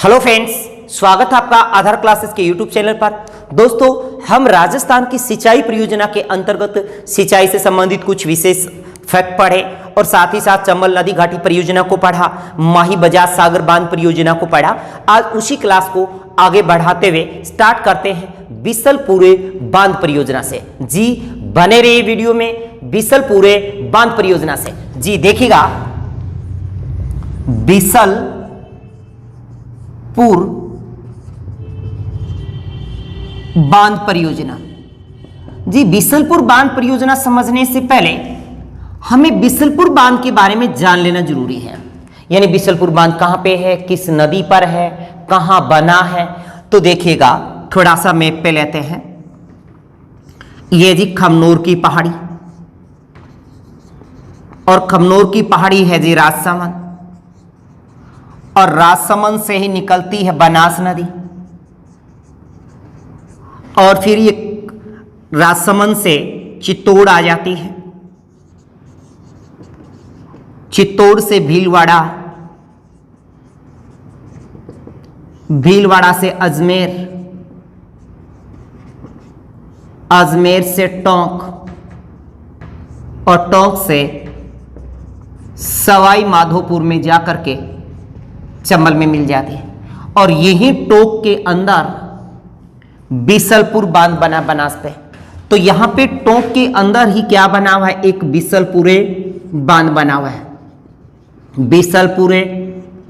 Hello friends, स्वागत है आपका आधार क्लासेस के यूट्यूब चैनल पर। दोस्तों, हम राजस्थान की सिंचाई परियोजना के अंतर्गत सिंचाई से संबंधित कुछ विशेष फैक्ट पढ़े और साथ ही साथ चंबल नदी घाटी परियोजना को पढ़ा, माही बजाज सागर बांध परियोजना को पढ़ा। आज उसी क्लास को आगे बढ़ाते हुए स्टार्ट करते हैं बिसलपुरे बांध परियोजना से। जी बने रहिए वीडियो में बिसलपुरे बांध परियोजना से। जी देखिएगा, बिसलपुर बांध परियोजना। जी बिसलपुर बांध परियोजना समझने से पहले हमें बिसलपुर बांध के बारे में जान लेना जरूरी है। यानी बिसलपुर बांध कहां पे है, किस नदी पर है, कहां बना है। तो देखिएगा, थोड़ा सा मैप पे लेते हैं। ये जी खमनोर की पहाड़ी, और खमनोर की पहाड़ी है जी राजसमंद, और राजसमंद से ही निकलती है बनास नदी, और फिर ये राजसमंद से चित्तौड़ आ जाती है, चित्तौड़ से भीलवाड़ा, भीलवाड़ा से अजमेर, अजमेर से टोंक, और टोंक से सवाई माधोपुर में जाकर के चंबल में मिल जाती है। और यही टोंक के अंदर बिसलपुर बांध बना बनास पे। तो यहां पे टोंक के अंदर ही क्या बना हुआ है, एक बिसलपुरे बांध बना हुआ है, बिसलपुरे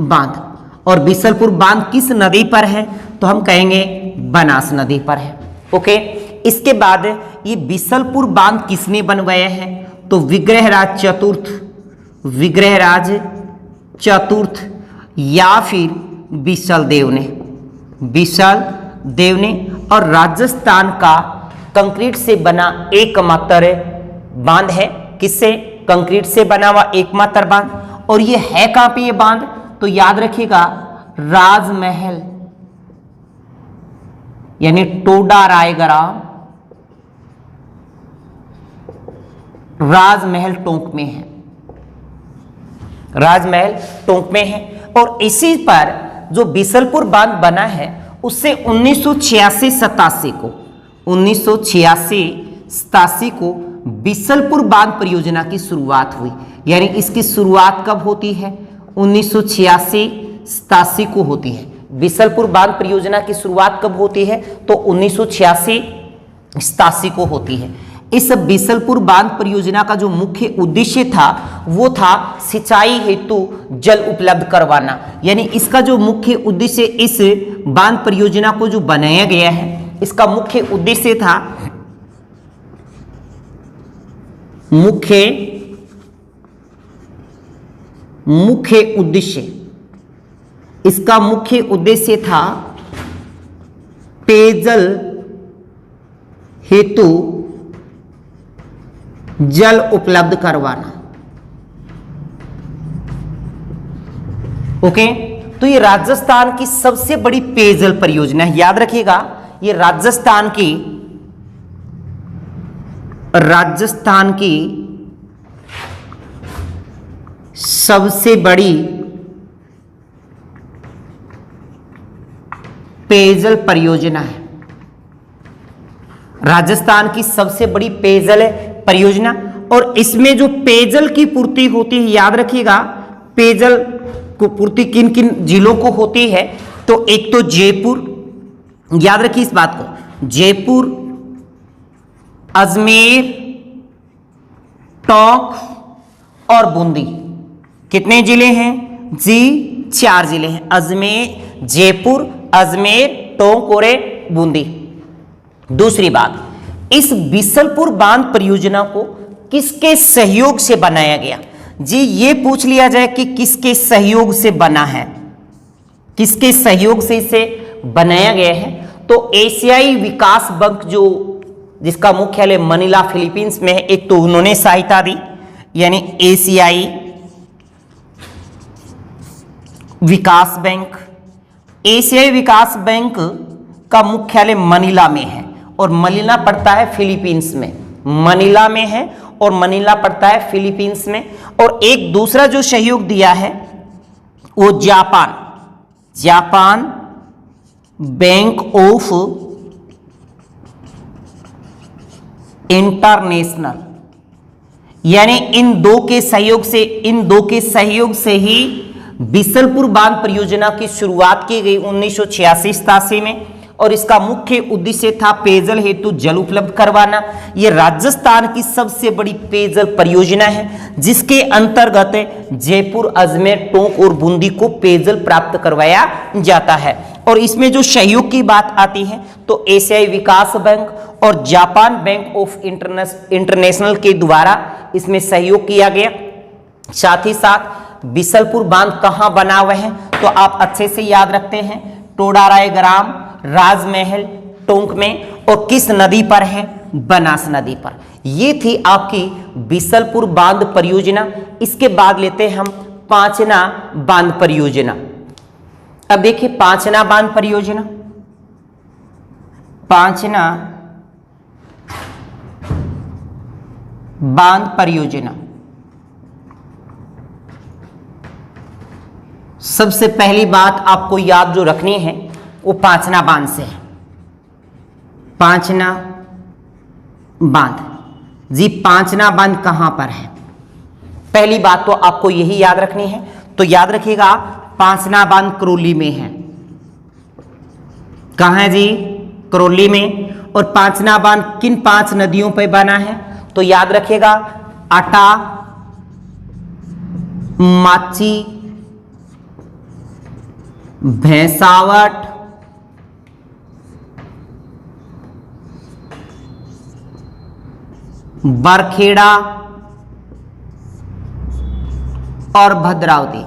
बांध। और बिसलपुर बांध किस नदी पर है, तो हम कहेंगे बनास नदी पर है। ओके, इसके बाद ये बिसलपुर बांध किसने बनवाया है, तो विग्रहराज चतुर्थ, विग्रहराज चतुर्थ या फिर बिसल देव ने, बिसल देव ने। और राजस्थान का कंक्रीट से बना एकमात्र बांध है। किससे? कंक्रीट से बना हुआ एकमात्र बांध। और ये है कहां पे ये बांध, तो याद रखिएगा, राजमहल यानी टोडा रायग्राम, राजमहल टोंक में है, राजमहल टोंक में है। और इसी पर जो बिसलपुर बांध बना है उससे 1986-87 को, 1986-87 को बिसलपुर बांध परियोजना की शुरुआत हुई। यानी इसकी शुरुआत कब होती है, 1986-87 को होती है। बिसलपुर बांध परियोजना की शुरुआत कब होती है, तो 1986-87 को होती है। इस बिसलपुर बांध परियोजना का जो मुख्य उद्देश्य था वो था सिंचाई हेतु जल उपलब्ध करवाना। यानी इसका जो मुख्य उद्देश्य, इस बांध परियोजना को जो बनाया गया है, इसका मुख्य उद्देश्य था, मुख्य उद्देश्य, इसका मुख्य उद्देश्य था पेयजल हेतु जल उपलब्ध करवाना। ओके, तो ये राजस्थान की सबसे बड़ी पेयजल परियोजना है। याद रखिएगा, ये राजस्थान की सबसे बड़ी पेयजल परियोजना है। राजस्थान की सबसे बड़ी पेयजल परियोजना। और इसमें जो पेयजल की पूर्ति होती है, याद रखिएगा, पेयजल को पूर्ति किन किन जिलों को होती है, तो एक तो जयपुर, याद रखिए इस बात को, जयपुर, अजमेर, टोंक और बूंदी। कितने जिले हैं जी, 4 जिले हैं, अजमेर, जयपुर, अजमेर, टोंक और बूंदी। दूसरी बात, इस बिसलपुर बांध परियोजना को किसके सहयोग से बनाया गया। जी ये पूछ लिया जाए कि किसके सहयोग से बना है, किसके सहयोग से इसे बनाया गया है, तो एशियाई विकास बैंक, जो जिसका मुख्यालय मनीला फिलीपींस में है, एक तो उन्होंने सहायता दी, यानी एशियाई विकास बैंक। एशियाई विकास बैंक का मुख्यालय मनीला में है, और मनीला पड़ता है फिलीपींस में, मनीला में है और मनीला पड़ता है फिलीपींस में। और एक दूसरा जो सहयोग दिया है वो Japan, Japan bank of international, यानी इन दो के सहयोग से ही बीसलपुर बांध परियोजना की शुरुआत की गई 1986-87 में, और इसका मुख्य उद्देश्य था पेयजल हेतु जल उपलब्ध करवाना। यह राजस्थान की सबसे बड़ी पेयजल परियोजना है, जिसके अंतर्गत जयपुर, अजमेर, टोंक और बूंदी को पेयजल प्राप्त करवाया जाता है। और इसमें जो सहयोग की बात आती है तो एशियाई विकास बैंक और जापान बैंक ऑफ इंटरनेशनल के द्वारा इसमें सहयोग किया गया। साथ ही साथ बीसलपुर बांध कहां बना हुआ है तो आप अच्छे से याद रखते हैं, टोडाराय ग्राम, राजमहल, टोंक में, और किस नदी पर है, बनास नदी पर। ये थी आपकी बीसलपुर बांध परियोजना। इसके बाद लेते हैं हम पांचना बांध परियोजना। अब देखिए पांचना बांध परियोजना, पांचना बांध परियोजना। सबसे पहली बात आपको याद जो रखनी है वो पांचना बांध से है। पांचना बांध जी, पांचना बांध कहां पर है? पहली बात तो आपको यही याद रखनी है, तो याद रखिएगा पांचना बांध करौली में है। कहां है जी? करौली में। और पांचना बांध किन 5 नदियों पर बना है तो याद रखिएगा अटा, माची, भैंसावट, बरखेड़ा और भद्रावती।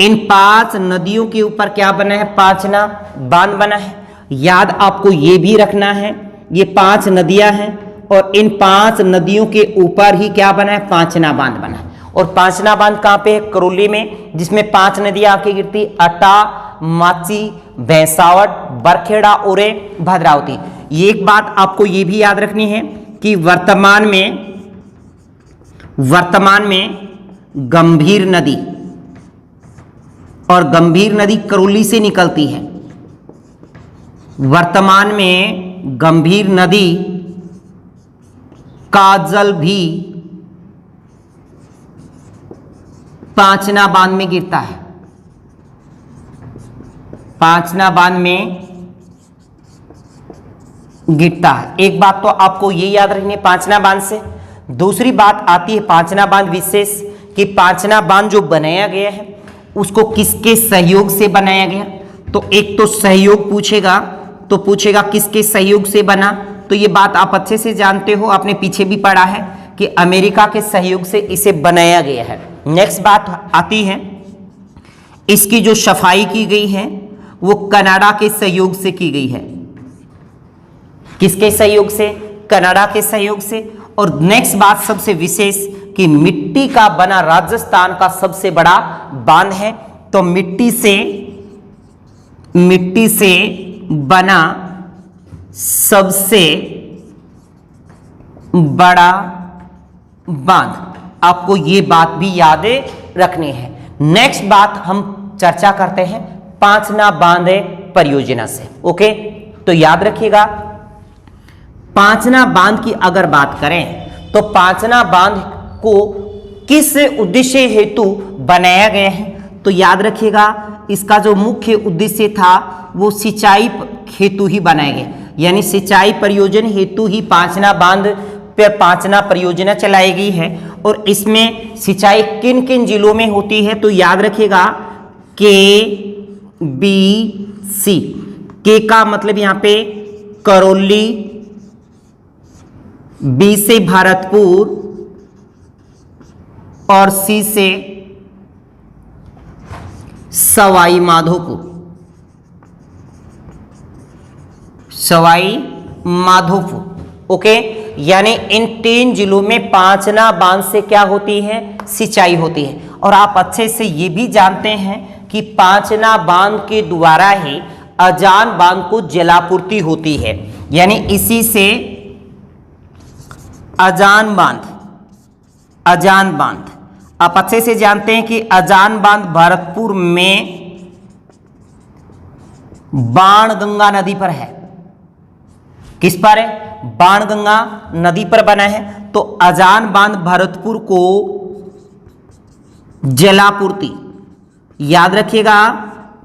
इन 5 नदियों के ऊपर क्या बना है? पांचना बांध बना है। याद आपको ये भी रखना है, ये 5 नदियां हैं और इन 5 नदियों के ऊपर ही क्या बना है? पांचना बांध बना है। और पांचना बांध कहां पे है? करौली में, जिसमें 5 नदियां आके गिरती, अटा, माची, भैंसावट, बरखेड़ा और भद्रावती। ये एक बात आपको ये भी याद रखनी है कि वर्तमान में गंभीर नदी, और गंभीर नदी करौली से निकलती है। वर्तमान में गंभीर नदी का जल भी पांचना बांध में गिरता है। पांचना बांध में गिरता है। एक बात तो आपको ये याद रखनी है पांचना बांध से। दूसरी बात आती है पांचना बांध विशेष, कि पांचना बांध जो बनाया गया है उसको किसके सहयोग से बनाया गया। तो एक तो सहयोग पूछेगा, तो पूछेगा किसके सहयोग से बना, तो ये बात आप अच्छे से जानते हो, आपने पीछे भी पढ़ा है कि अमेरिका के सहयोग से इसे बनाया गया है। नेक्स्ट बात आती है इसकी जो सफाई की गई है वो कनाडा के सहयोग से की गई है। किसके सहयोग से? कनाडा के सहयोग से। और नेक्स्ट बात सबसे विशेष कि मिट्टी का बना राजस्थान का सबसे बड़ा बांध है। तो मिट्टी से बना सबसे बड़ा बांध, आपको ये बात भी याद रखनी है। नेक्स्ट बात हम चर्चा करते हैं पांचना बांध परियोजना से। ओके, तो याद रखिएगा पांचना बांध की अगर बात करें तो पांचना बांध को किस उद्देश्य हेतु बनाया गया है, तो याद रखिएगा इसका जो मुख्य उद्देश्य था वो सिंचाई हेतु ही बनाया गया, यानी सिंचाई प्रयोजन हेतु ही पांचना बांध पे पांचना परियोजना चलाई गई है। और इसमें सिंचाई किन किन जिलों में होती है तो याद रखिएगा KBC। के का मतलब यहां पे करौली, B से भरतपुर और C से सवाई माधोपुर। ओके, यानी इन 3 जिलों में पांचना बांध से क्या होती है? सिंचाई होती है। और आप अच्छे से ये भी जानते हैं कि पांचना बांध के द्वारा ही अजान बांध को जलापूर्ति होती है, यानी इसी से अजान बांध आप अच्छे से जानते हैं कि अजान बांध भरतपुर में बाणगंगा नदी पर है। किस पर है? बाणगंगा नदी पर बना है। तो अजान बांध भरतपुर को जलापूर्ति, याद रखिएगा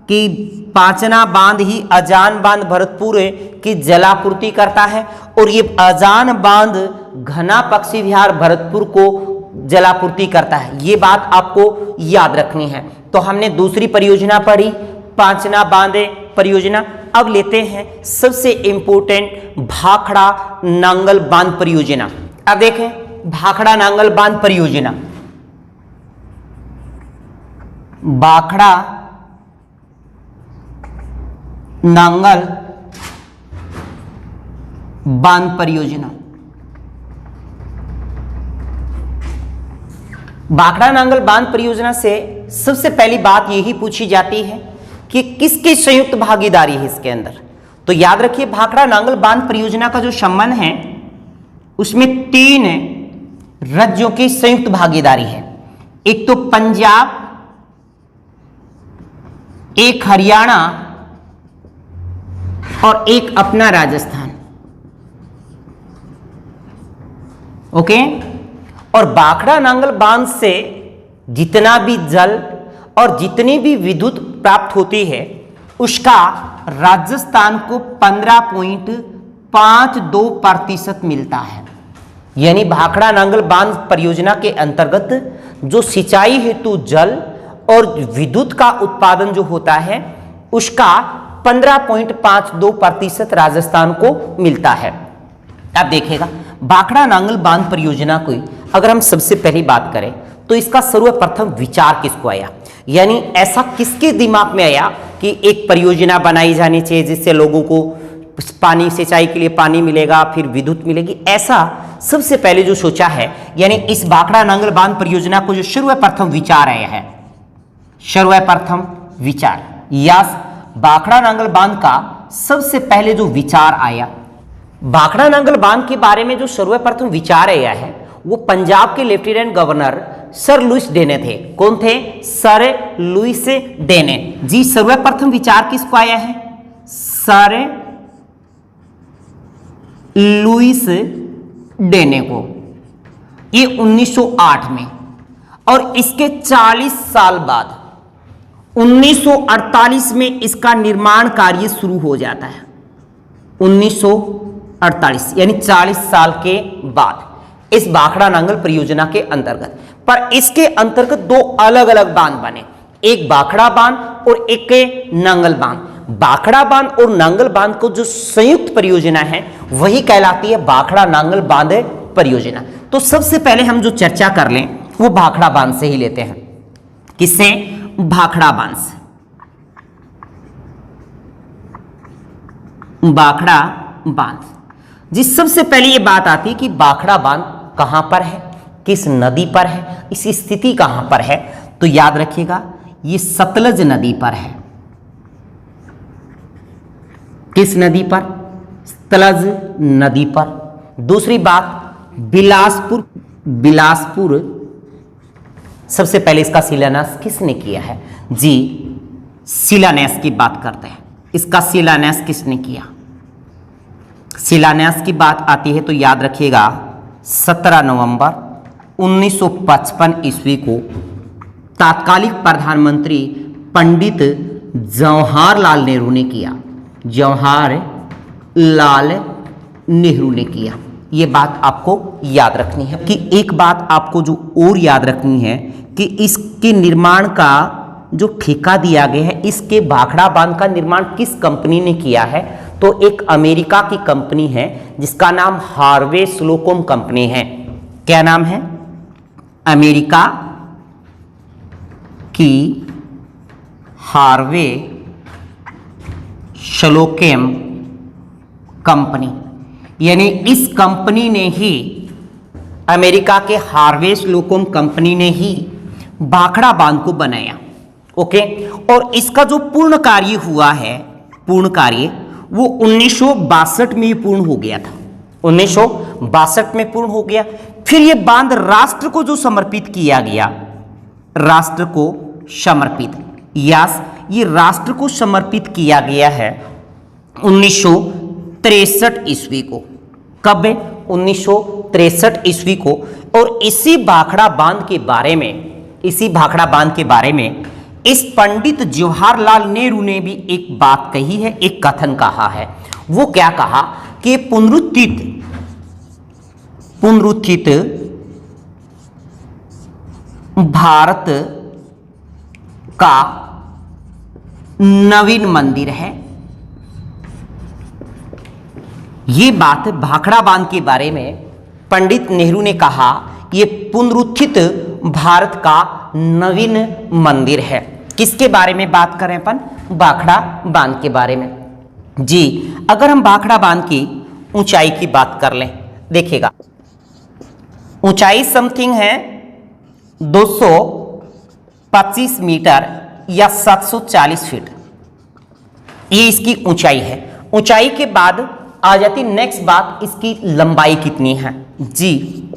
कि पांचना बांध ही अजान बांध भरतपुर की जलापूर्ति करता है, और ये अजान बांध घना पक्षी विहार भरतपुर को जलापूर्ति करता है। ये बात आपको याद रखनी है। तो हमने दूसरी परियोजना पढ़ी, पांचना बांध परियोजना। अब लेते हैं सबसे इंपॉर्टेंट भाखड़ा नांगल बांध परियोजना। अब देखें भाखड़ा नांगल बांध परियोजना, भाखड़ा नांगल बांध परियोजना। भाखड़ा नांगल बांध परियोजना से सबसे पहली बात यही पूछी जाती है कि किसकी संयुक्त भागीदारी है इसके अंदर। तो याद रखिए भाखड़ा नांगल बांध परियोजना का जो संबंध है उसमें 3 राज्यों की संयुक्त भागीदारी है। एक तो पंजाब, एक हरियाणा और एक अपना राजस्थान। ओके। और भाखड़ा नांगल बांध से जितना भी जल और जितनी भी विद्युत प्राप्त होती है उसका राजस्थान को 15.52% मिलता है। यानी भाखड़ा नांगल बांध परियोजना के अंतर्गत जो सिंचाई हेतु जल और विद्युत का उत्पादन जो होता है उसका 15.52% राजस्थान को मिलता है। आप देखिएगा भाखड़ा नांगल बांध परियोजना को अगर हम सबसे पहली बात करें तो इसका सर्वप्रथम विचार किसको आया, यानी ऐसा किसके दिमाग में आया कि एक परियोजना बनाई जानी चाहिए जिससे लोगों को पानी सिंचाई के लिए पानी मिलेगा, फिर विद्युत मिलेगी। ऐसा सबसे पहले जो सोचा है, यानी इस भाखड़ा नांगल बांध परियोजना को जो सर्वप्रथम विचार आया है, सर्वप्रथम विचार यस भाखड़ा नांगल बांध का सबसे पहले जो विचार आया, भाखड़ा नांगल बांध के बारे में जो सर्वप्रथम विचार आया है वो पंजाब के लेफ्टिनेंट गवर्नर सर लुइस डेने थे। कौन थे? सर लुइस डेने जी। सर्वप्रथम विचार किसको आया है? सर लुइस डेने को। ये 1908 में, और इसके 40 साल बाद 1948 में इसका निर्माण कार्य शुरू हो जाता है। 1948 यानी 40 साल के बाद इस भाखड़ा नांगल परियोजना के अंतर्गत। पर इसके अंतर्गत 2 अलग अलग बांध बने, एक भाखड़ा बांध और एक नांगल बांध। भाखड़ा बांध और नांगल बांध को जो संयुक्त परियोजना है वही कहलाती है भाखड़ा नांगल बांध परियोजना। तो सबसे पहले हम जो चर्चा कर लें वो भाखड़ा बांध से ही लेते हैं। किससे? भाखड़ा बांध से। भाखड़ा बांध जी, सबसे पहले ये बात आती है कि भाखड़ा बांध कहां पर है, किस नदी पर है, इसकी स्थिति कहां पर है। तो याद रखिएगा ये सतलज नदी पर है। किस नदी पर? सतलज नदी पर। दूसरी बात बिलासपुर सबसे पहले इसका शिलान्यास किसने किया है जी? शिलान्यास की बात करते हैं, इसका शिलान्यास किसने किया? शिलान्यास की बात आती है तो याद रखिएगा 17 नवंबर 1955 ईस्वी को तात्कालिक प्रधानमंत्री पंडित जवाहरलाल नेहरू ने किया। जवाहरलाल नेहरू ने किया। ये बात आपको याद रखनी है। कि एक बात आपको जो और याद रखनी है कि इसके निर्माण का जो ठेका दिया गया है, इसके भाखड़ा बांध का निर्माण किस कंपनी ने किया है? तो एक अमेरिका की कंपनी है जिसका नाम हार्वे स्लोकोम कंपनी है। क्या नाम है? अमेरिका की हार्वे स्लोकोम कंपनी, यानी इस कंपनी ने ही, अमेरिका के हार्वे स्लोकोम कंपनी ने ही भाखड़ा बांध को बनाया। ओके। और इसका जो पूर्ण कार्य हुआ है, पूर्ण कार्य वो 1962 में पूर्ण हो गया था। 1962 में पूर्ण हो गया। फिर ये बांध राष्ट्र को जो समर्पित किया गया, राष्ट्र को समर्पित, यस ये राष्ट्र को समर्पित किया गया है 1963 ईस्वी को। कब है? 1963 ईस्वी को। और इसी भाखड़ा बांध के बारे में इस पंडित जवाहरलाल नेहरू ने भी एक बात कही है, एक कथन कहा है। वो क्या कहा कि पुनरुत्थित भारत का नवीन मंदिर है। ये बात भाखड़ा बांध के बारे में पंडित नेहरू ने कहा, ये पुनरुत्थित भारत का नवीन मंदिर है। किसके बारे में बात करें अपन? भाखड़ा बांध के बारे में। जी, अगर हम भाखड़ा बांध की ऊंचाई की बात कर लें, देखिएगा ऊंचाई समथिंग है 225 मीटर या 740 फीट, ये इसकी ऊंचाई है। ऊंचाई के बाद आ जाती नेक्स्ट बात, इसकी लंबाई कितनी है। जी,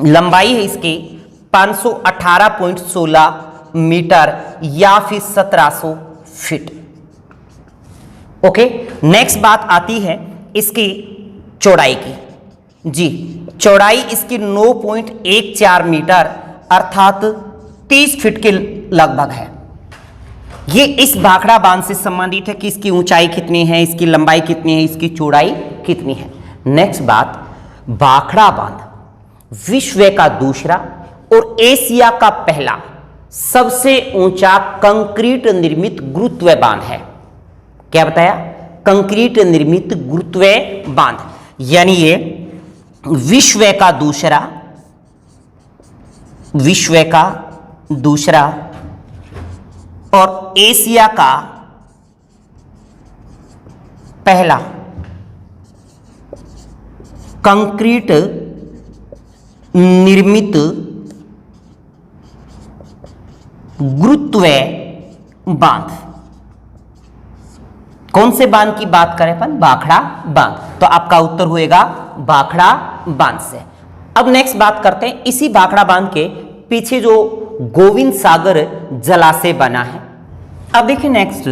लंबाई है इसकी 518.16 मीटर या फिर 1700 फीट। ओके, नेक्स्ट बात आती है इसकी चौड़ाई की। जी, चौड़ाई इसकी 9.14 मीटर अर्थात 30 फीट के लगभग है। ये इस भाखड़ा बांध से संबंधित है कि इसकी ऊंचाई कितनी है, इसकी लंबाई कितनी है, इसकी चौड़ाई कितनी है। नेक्स्ट बात, भाखड़ा बांध विश्व का दूसरा और एशिया का पहला सबसे ऊंचा कंक्रीट निर्मित गुरुत्व बांध है। क्या बताया? कंक्रीट निर्मित गुरुत्व बांध, यानी ये विश्व का दूसरा और एशिया का पहला कंक्रीट निर्मित गुरुत्व बांध। कौन से बांध की बात करें अपन? भाखड़ा बांध। तो आपका उत्तर होएगा भाखड़ा बांध से। अब नेक्स्ट बात करते हैं, इसी भाखड़ा बांध के पीछे जो गोविंद सागर जलाशय बना है। अब देखिए नेक्स्ट,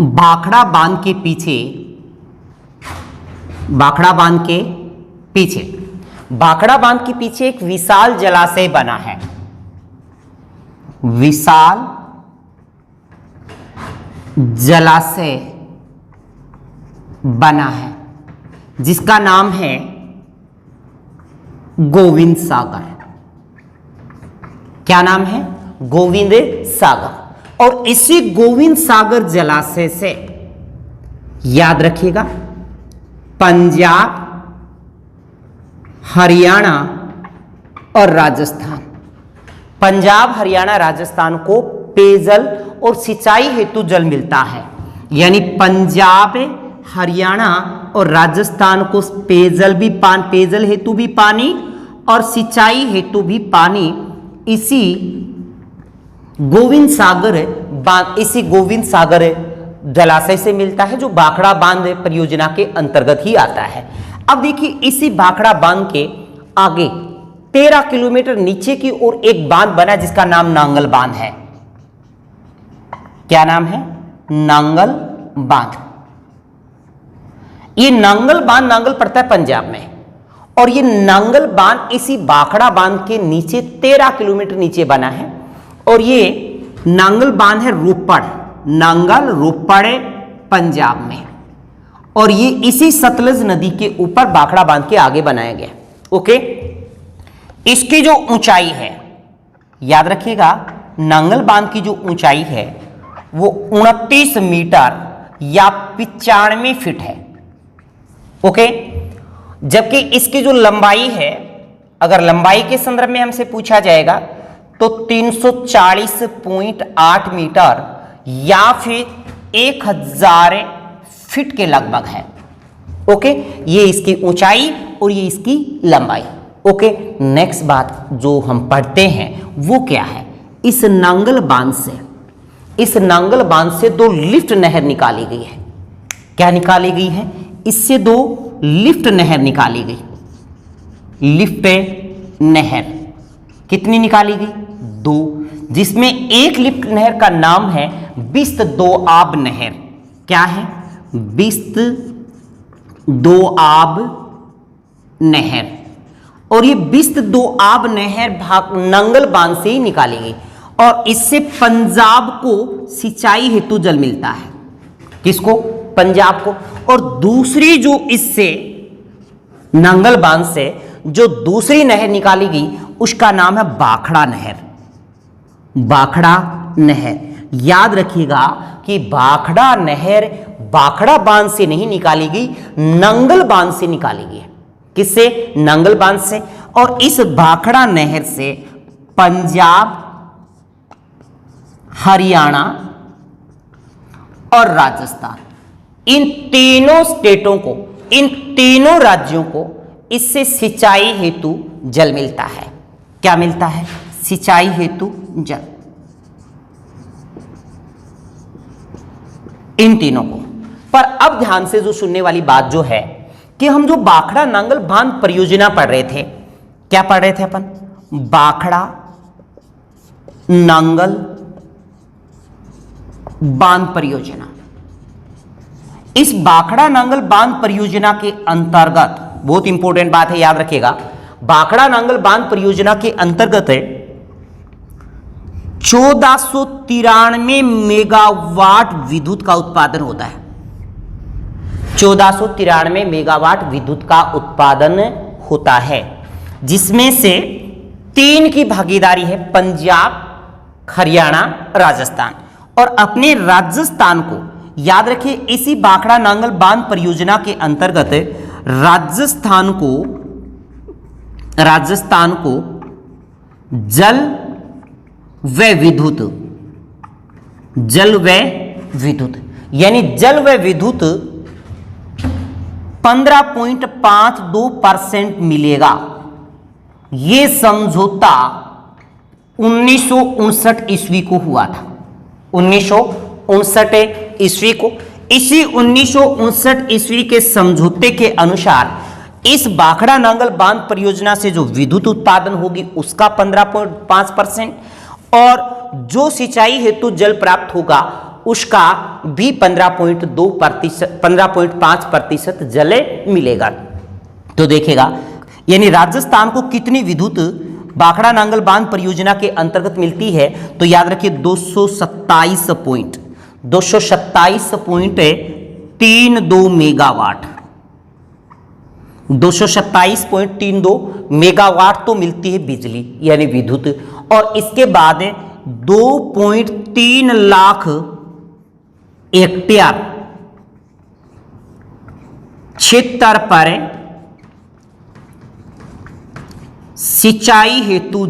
भाखड़ा बांध के पीछे एक विशाल जलाशय बना है। विशाल जलाशय बना है जिसका नाम है गोविंद सागर। क्या नाम है? गोविंद सागर। और इसी गोविंद सागर जलाशय से याद रखिएगा, पंजाब, हरियाणा और राजस्थान, पंजाब, हरियाणा, राजस्थान को पेयजल और सिंचाई हेतु जल मिलता है। यानी पंजाब, हरियाणा और राजस्थान को पेयजल हेतु भी पानी और सिंचाई हेतु भी पानी इसी गोविंद सागर जलाशय से मिलता है, जो भाखड़ा बांध परियोजना के अंतर्गत ही आता है। अब देखिए, इसी भाखड़ा बांध के आगे 13 किलोमीटर नीचे की ओर एक बांध बना जिसका नाम नांगल बांध है। क्या नाम है? नांगल बांध। ये नांगल पड़ता है पंजाब में, और ये नांगल बांध इसी भाखड़ा बांध के नीचे 13 किलोमीटर नीचे बना है। और ये नांगल बांध है रोपड़ पंजाब में, और ये इसी सतलज नदी के ऊपर भाखड़ा बांध के आगे बनाया गया। ओके, इसकी जो ऊंचाई है, याद रखिएगा, नांगल बांध की जो ऊंचाई है वो 29 मीटर या 95 फीट है। ओके, जबकि इसकी जो लंबाई है, अगर लंबाई के संदर्भ में हमसे पूछा जाएगा तो 340.8 मीटर या फिर 1000 फीट के लगभग है। ओके, ये इसकी ऊंचाई और ये इसकी लंबाई। ओके, नेक्स्ट बात जो हम पढ़ते हैं वो क्या है? इस नांगल बांध से 2 लिफ्ट नहर निकाली गई है। क्या निकाली गई है? इससे 2 लिफ्ट नहर निकाली गई। लिफ्ट नहर कितनी निकाली गई? 2, जिसमें एक लिफ्ट नहर का नाम है बिस्त दोआब नहर। क्या है? बिस्त दोआब नहर। और ये बिस्त दोआब नहर नंगल बांध से ही निकाली गई और इससे पंजाब को सिंचाई हेतु जल मिलता है। किसको? पंजाब को। और दूसरी जो इससे नंगल बांध से जो दूसरी नहर निकाली गई उसका नाम है भाखड़ा नहर। भाखड़ा नहर। याद रखिएगा कि भाखड़ा नहर भाखड़ा बांध से नहीं निकाली गई, नंगल बांध से निकाली गई। किससे? नंगल बांध से। और इस भाखड़ा नहर से पंजाब, हरियाणा और राजस्थान, इन तीनों स्टेटों को, इन तीनों राज्यों को इससे सिंचाई हेतु जल मिलता है। क्या मिलता है? सिंचाई हेतु जल, इन तीनों को। पर अब ध्यान से जो सुनने वाली बात जो है कि हम जो भाखड़ा नांगल बांध परियोजना पढ़ रहे थे, क्या पढ़ रहे थे अपन? भाखड़ा नांगल बांध परियोजना। इस भाखड़ा नांगल बांध परियोजना के अंतर्गत, बहुत इंपॉर्टेंट बात है, याद रखिएगा, भाखड़ा नांगल बांध परियोजना के अंतर्गत 1493 मेगावाट विद्युत का उत्पादन होता है। 1493 मेगावाट विद्युत का उत्पादन होता है, जिसमें से 3 की भागीदारी है पंजाब, हरियाणा, राजस्थान। और अपने राजस्थान को याद रखिए, इसी भाखड़ा नांगल बांध परियोजना के अंतर्गत राजस्थान को जल व विद्युत, जल व विद्युत यानी जल व विद्युत 15.52% मिलेगा। यह समझौता 1959 ईस्वी को हुआ था। 1959 ईस्वी को। इसी 1959 ईस्वी के समझौते के अनुसार इस भाखड़ा नांगल बांध परियोजना से जो विद्युत उत्पादन होगी उसका 15.5% और जो सिंचाई हेतु जल प्राप्त होगा उसका भी 15.5% जल मिलेगा। तो देखेगा, यानी राजस्थान को कितनी विद्युत भाखड़ा नांगल बांध परियोजना के अंतर्गत मिलती है? तो याद रखिए 227.32 मेगावाट। 227.32 मेगावाट तो मिलती है बिजली यानी विद्युत। और इसके बाद 2.3 लाख हेक्टेयर क्षेत्र पर सिंचाई हेतु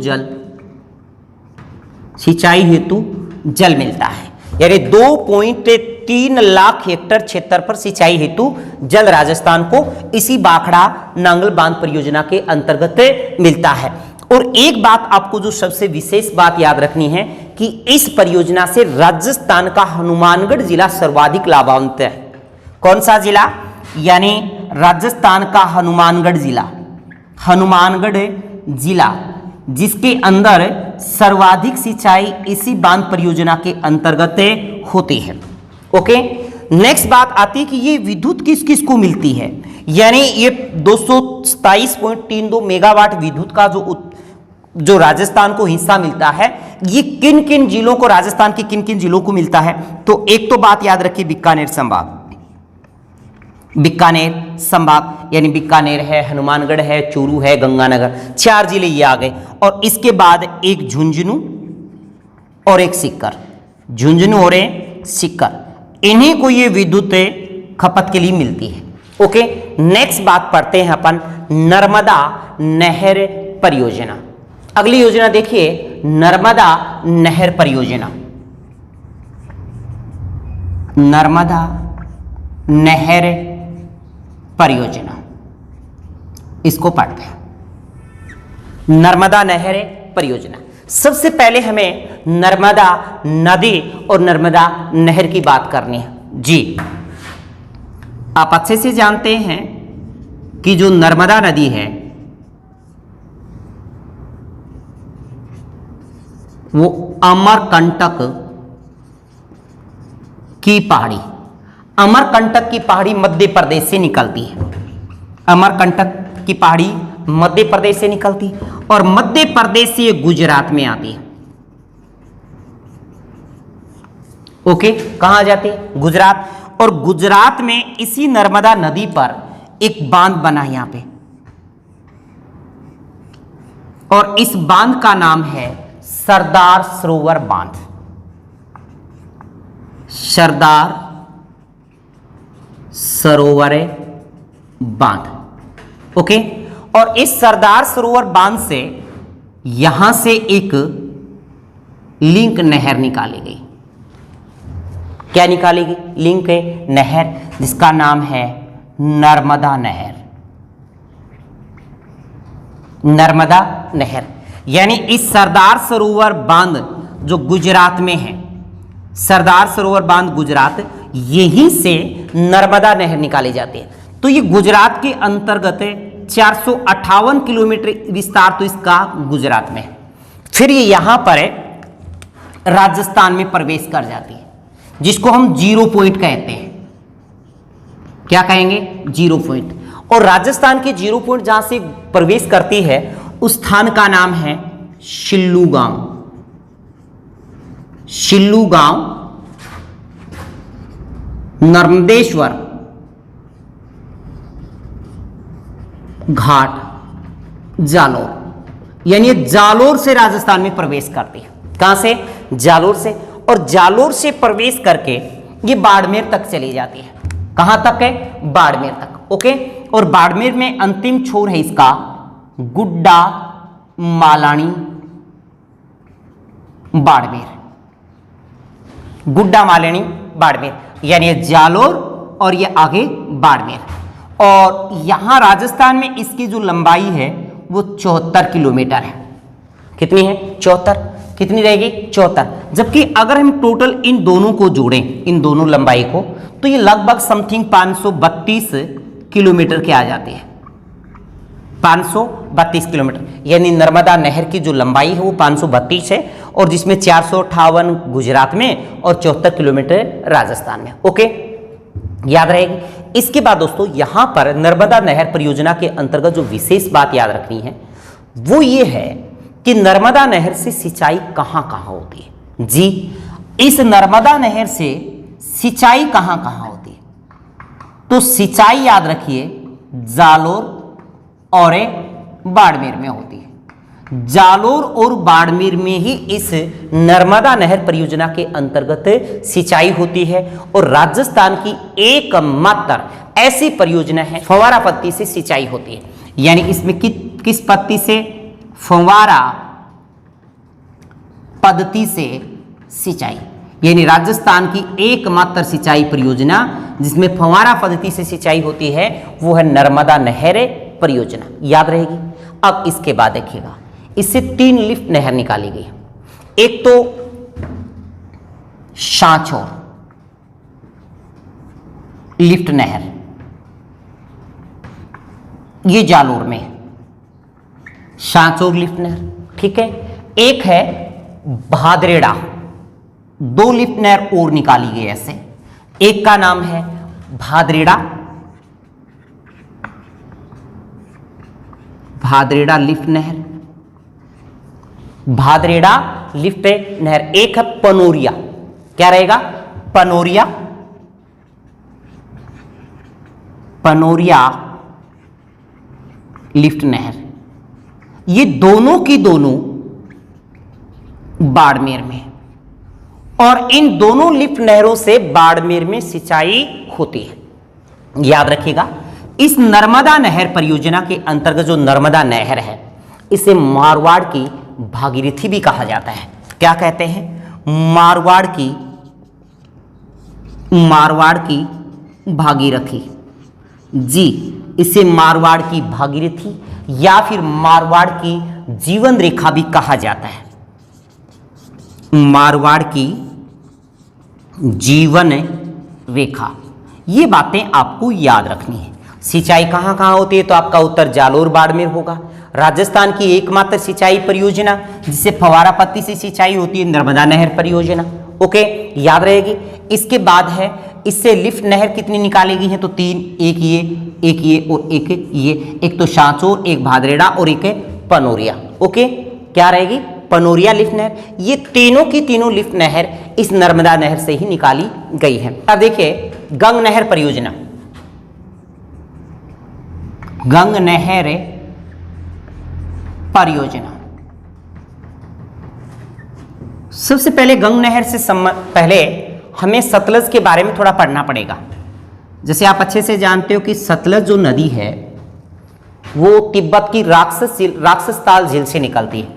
जल मिलता है। यानी 2.3 लाख हेक्टेयर क्षेत्र पर सिंचाई हेतु जल राजस्थान को इसी भाखड़ा नांगल बांध परियोजना के अंतर्गत मिलता है। और एक बात आपको जो सबसे विशेष बात याद रखनी है कि इस परियोजना से राजस्थान का हनुमानगढ़ जिला सर्वाधिक लाभान्वित है। कौन सा जिला? यानी राजस्थान का हनुमानगढ़ जिला। हनुमानगढ़ जिला जिसके अंदर सर्वाधिक सिंचाई इसी बांध परियोजना के अंतर्गत होती है। ओके, नेक्स्ट बात आती है कि ये विद्युत किस किस को मिलती है। यानी ये 227.32 मेगावाट विद्युत का जो राजस्थान को हिस्सा मिलता है, ये किन किन जिलों को, राजस्थान के किन किन जिलों को मिलता है? तो एक तो बात याद रखिए, बीकानेर संभाग। बीकानेर संभाग यानी बीकानेर है, हनुमानगढ़ है, चूरू है, गंगानगर, 4 जिले ये आ गए। और इसके बाद एक झुंझुनू और एक सीकर। झुंझुनू और एक सीकर, इन्हीं को ये विद्युत खपत के लिए मिलती है। ओके, नेक्स्ट बात पढ़ते हैं अपन नर्मदा नहर परियोजना। अगली योजना देखिए, नर्मदा नहर परियोजना। नर्मदा नहर परियोजना, इसको पढ़ते हैं। नर्मदा नहर परियोजना, सबसे पहले हमें नर्मदा नदी और नर्मदा नहर की बात करनी है। जी, आप अच्छे से जानते हैं कि जो नर्मदा नदी है, वो अमरकंटक की पहाड़ी, अमरकंटक की पहाड़ी मध्य प्रदेश से निकलती है। अमरकंटक की पहाड़ी मध्य प्रदेश से निकलती है और मध्य प्रदेश से ये गुजरात में आती है। ओके, कहां आ जाती है? गुजरात। और गुजरात में इसी नर्मदा नदी पर एक बांध बना है यहां पे, और इस बांध का नाम है सरदार सरोवर बांध। सरदार सरोवर बांध। ओके, और इस सरदार सरोवर बांध से यहां से एक लिंक नहर निकाली गई। क्या निकाली गई? लिंक है नहर, जिसका नाम है नर्मदा नहर। नर्मदा नहर, यानी इस सरदार सरोवर बांध जो गुजरात में है, सरदार सरोवर बांध गुजरात, यहीं से नर्मदा नहर निकाली जाती है। तो ये गुजरात के अंतर्गत 458 किलोमीटर विस्तार तो इसका गुजरात में है। फिर ये यहां पर राजस्थान में प्रवेश कर जाती है, जिसको हम जीरो पॉइंट कहते हैं। क्या कहेंगे? Zero point. और राजस्थान के जीरो पॉइंट जहां से प्रवेश करती है उस स्थान का नाम है शिल्लू गांव। शिल्लू गांव, नर्मदेश्वर घाट, जालोर। यानी जालोर से राजस्थान में प्रवेश करती है। कहां से? जालोर से। और जालोर से प्रवेश करके ये बाड़मेर तक चली जाती है। कहां तक है? बाड़मेर तक। ओके, और बाड़मेर में अंतिम छोर है इसका गुड्डा मालानी बाड़मेर। गुड्डा मालानी बाड़मेर, यानी ये जालोर और ये आगे बाड़मेर। और यहां राजस्थान में इसकी जो लंबाई है वो 74 किलोमीटर है। कितनी है? 74। कितनी रहेगी? 74। जबकि अगर हम टोटल इन दोनों को जोड़ें, इन दोनों लंबाई को, तो ये लगभग समथिंग 532 किलोमीटर के आ जाती है। 532 किलोमीटर, यानी नर्मदा नहर की जो लंबाई है वो 532 है, और जिसमें 458 गुजरात में और 74 किलोमीटर राजस्थान में। ओके, याद रहेगी। इसके बाद दोस्तों यहां पर नर्मदा नहर परियोजना के अंतर्गत जो विशेष बात याद रखनी है वो ये है कि नर्मदा नहर से सिंचाई कहां कहां होती है। जी, इस नर्मदा नहर से सिंचाई कहां कहां होती है? तो सिंचाई याद रखिए जालोर और बाड़मेर में होती है। जालोर और बाड़मेर में ही इस नर्मदा नहर परियोजना के अंतर्गत सिंचाई होती है। और राजस्थान की एकमात्र ऐसी परियोजना है फव्वारा पद्धति से सिंचाई होती है। यानी इसमें किस पद्धति से? फव्वारा पद्धति से सिंचाई, यानी राजस्थान की एकमात्र सिंचाई परियोजना जिसमें फव्वारा पद्धति से सिंचाई होती है वो है नर्मदा नहर परियोजना। याद रहेगी। अब इसके बाद देखिएगा, इससे 3 लिफ्ट नहर निकाली गई। एक तो सांचौर लिफ्ट नहर, ये जालोर में, सांचौर लिफ्ट नहर, ठीक है। एक है भादरेड़ा, 2 लिफ्ट नहर और निकाली गई ऐसे। एक का नाम है भादरेड़ा, भादरेड़ा लिफ्ट नहर, भादरेड़ा लिफ्ट नहर। एक है पनोरिया, क्या रहेगा? पनोरिया, पनोरिया लिफ्ट नहर। ये दोनों की दोनों बाड़मेर में, और इन दोनों लिफ्ट नहरों से बाड़मेर में सिंचाई होती है। याद रखिएगा, इस नर्मदा नहर परियोजना के अंतर्गत जो नर्मदा नहर है इसे मारवाड़ की भागीरथी भी कहा जाता है। क्या कहते हैं? मारवाड़ की भागीरथी। जी, इसे मारवाड़ की भागीरथी या फिर मारवाड़ की जीवन रेखा भी कहा जाता है। मारवाड़ की जीवन रेखा, ये बातें आपको याद रखनी है। सिंचाई कहां कहां होती है? तो आपका उत्तर जालोर बाड़मेर होगा। राजस्थान की एकमात्र सिंचाई परियोजना जिससे फव्वारा पद्धति से सिंचाई होती है, नर्मदा नहर परियोजना। ओके, याद रहेगी। इसके बाद है, इससे लिफ्ट नहर कितनी निकाली गई है, तो 3, एक ये और एक ये, एक तो सांचौर, एक भादरेड़ा और एक पनोरिया। ओके, क्या रहेगी, पनोरिया लिफ्ट नहर। ये तीनों की तीनों लिफ्ट नहर इस नर्मदा नहर से ही निकाली गई है। अब देखिए गंग नहर परियोजना, गंग नहर परियोजना। सबसे पहले गंग नहर से पहले हमें सतलज के बारे में थोड़ा पढ़ना पड़ेगा। जैसे आप अच्छे से जानते हो कि सतलज जो नदी है वो तिब्बत की राक्षस ताल झील से निकलती है।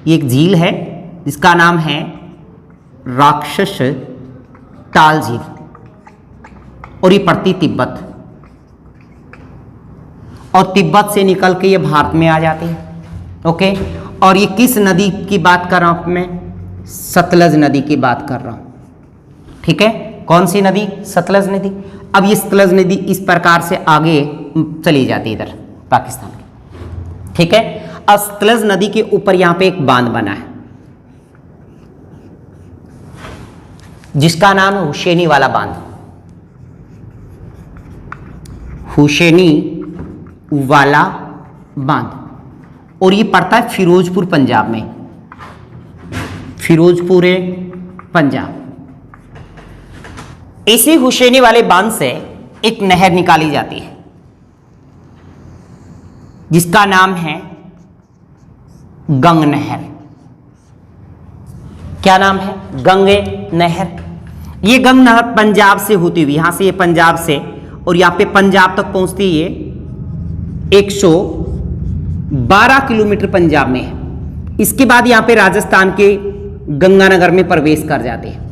ये एक झील है जिसका नाम है राक्षस ताल झील और ये पड़ती तिब्बत, और तिब्बत से निकल के ये भारत में आ जाती है। ओके, और ये किस नदी की बात कर रहा हूं मैं, सतलज नदी की बात कर रहा हूं। ठीक है, कौन सी नदी, सतलज नदी। अब ये सतलज नदी इस प्रकार से आगे चली जाती है इधर पाकिस्तान की। ठीक है, अब सतलज नदी के ऊपर यहां पे एक बांध बना है जिसका नाम है हुसैनी वाला बांध, हुसैनी वाला बांध, और ये पड़ता है फिरोजपुर पंजाब में, फिरोजपुर पंजाब। इसी हुसैनी वाले बांध से एक नहर निकाली जाती है जिसका नाम है गंग नहर। क्या नाम है, गंग नहर। ये गंग नहर पंजाब से होती हुई, यहां से ये पंजाब से, और यहां पे पंजाब तक पहुंचती है 112 किलोमीटर पंजाब में है। इसके बाद यहां पे राजस्थान के गंगानगर में प्रवेश कर जाते हैं,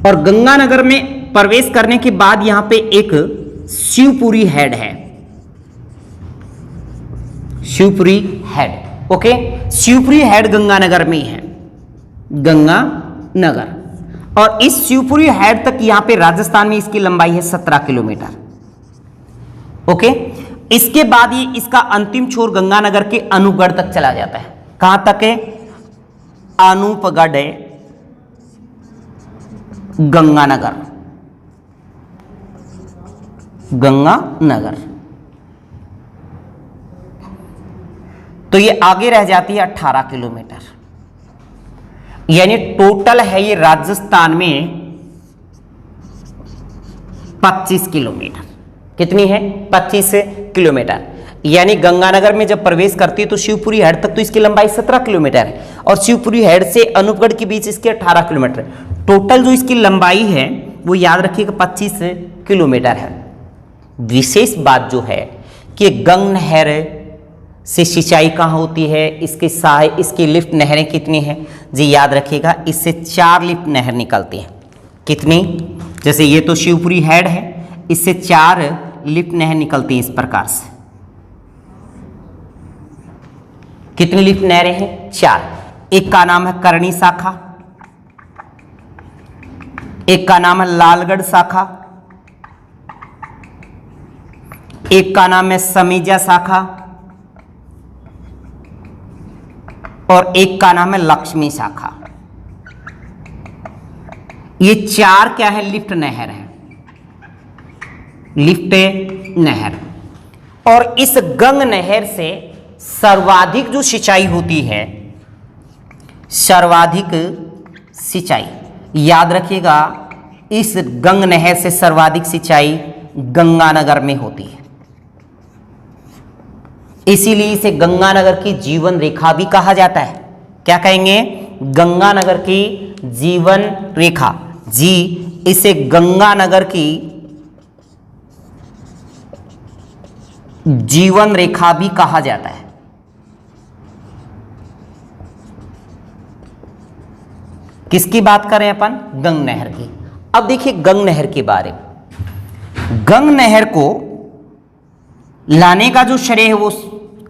और गंगानगर में प्रवेश करने के बाद यहां पे एक शिवपुरी हेड है, Shivpuri head. Okay, Shivpuri head Ganganagar में है, गंगानगर। और इस शिवपुरी हेड तक यहां पे राजस्थान में इसकी लंबाई है 17 किलोमीटर। ओके, इसके बाद ये इसका अंतिम छोर गंगानगर के अनूपगढ़ तक चला जाता है। कहां तक है, अनूपगढ़ गंगानगर, गंगानगर। तो ये आगे रह जाती है 18 किलोमीटर, यानी टोटल है ये राजस्थान में 25 किलोमीटर। कितनी है, 25 किलोमीटर। यानी गंगानगर में जब प्रवेश करती है तो शिवपुरी हेड तक तो इसकी लंबाई 17 किलोमीटर है, और शिवपुरी हेड से अनूपगढ़ के बीच इसके 18 किलोमीटर। टोटल जो इसकी लंबाई है वो याद रखिएगा 25 किलोमीटर है। विशेष बात जो है कि गंग नहर से सिंचाई कहाँ होती है, इसकी लिफ्ट नहरें कितनी हैं जी, याद रखिएगा इससे 4 लिफ्ट नहर निकलती हैं। कितनी, जैसे ये तो शिवपुरी हेड है, इससे 4 लिफ्ट नहर निकलती हैं इस प्रकार से। कितनी लिफ्ट नहरें हैं, 4। एक का नाम है करणी शाखा, एक का नाम है लालगढ़ शाखा, एक का नाम है समीजा शाखा, और एक का नाम है लक्ष्मी शाखा। ये 4 क्या है, लिफ्ट नहर है, लिफ्ट नहर। और इस गंग नहर से सर्वाधिक जो सिंचाई होती है, सर्वाधिक सिंचाई, याद रखिएगा इस गंग नहर से सर्वाधिक सिंचाई गंगानगर में होती है। इसीलिए इसे गंगानगर की जीवन रेखा भी कहा जाता है। क्या कहेंगे, गंगानगर की जीवन रेखा जी, इसे गंगानगर की जीवन रेखा भी कहा जाता है। किसकी बात करें अपन, गंग नहर की। अब देखिए गंग नहर के बारे में, गंग नहर को लाने का जो श्रेय है वो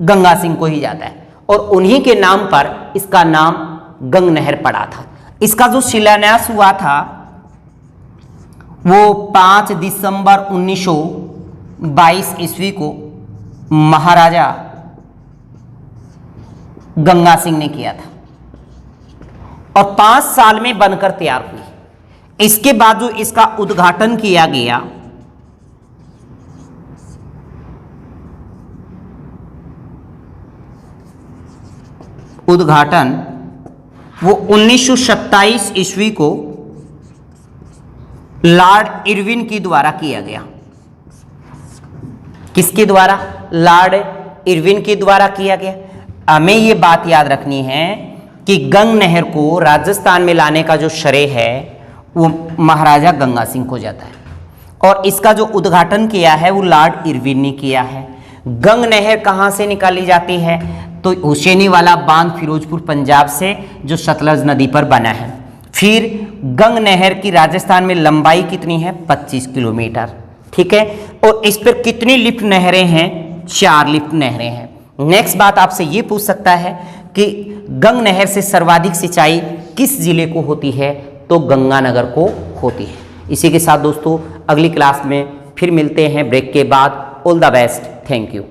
गंगा सिंह को ही जाता है, और उन्हीं के नाम पर इसका नाम गंग नहर पड़ा था। इसका जो शिलान्यास हुआ था वो 5 दिसंबर 1922 ईस्वी को महाराजा गंगा सिंह ने किया था और 5 साल में बनकर तैयार हुई। इसके बाद जो इसका उद्घाटन किया गया, उद्घाटन वो 1927 ईस्वी को लॉर्ड इरविन के द्वारा किया गया। किसके द्वारा? लॉर्ड इरविन के द्वारा किया गया। हमें ये बात याद रखनी है कि गंग नहर को राजस्थान में लाने का जो श्रेय है वो महाराजा गंगा सिंह को जाता है और इसका जो उद्घाटन किया है वो लॉर्ड इरविन ने किया है। गंग नहर कहाँ से निकाली जाती है? तो हुसैनी वाला बांध फिरोजपुर पंजाब से जो सतलज नदी पर बना है। फिर गंग नहर की राजस्थान में लंबाई कितनी है? 25 किलोमीटर। ठीक है, और इस पर कितनी लिफ्ट नहरें हैं? 4 लिफ्ट नहरें हैं। नेक्स्ट बात आपसे ये पूछ सकता है कि गंग नहर से सर्वाधिक सिंचाई किस जिले को होती है? तो गंगानगर को होती है। इसी के साथ दोस्तों अगली क्लास में फिर मिलते हैं ब्रेक के बाद। All the best, thank you.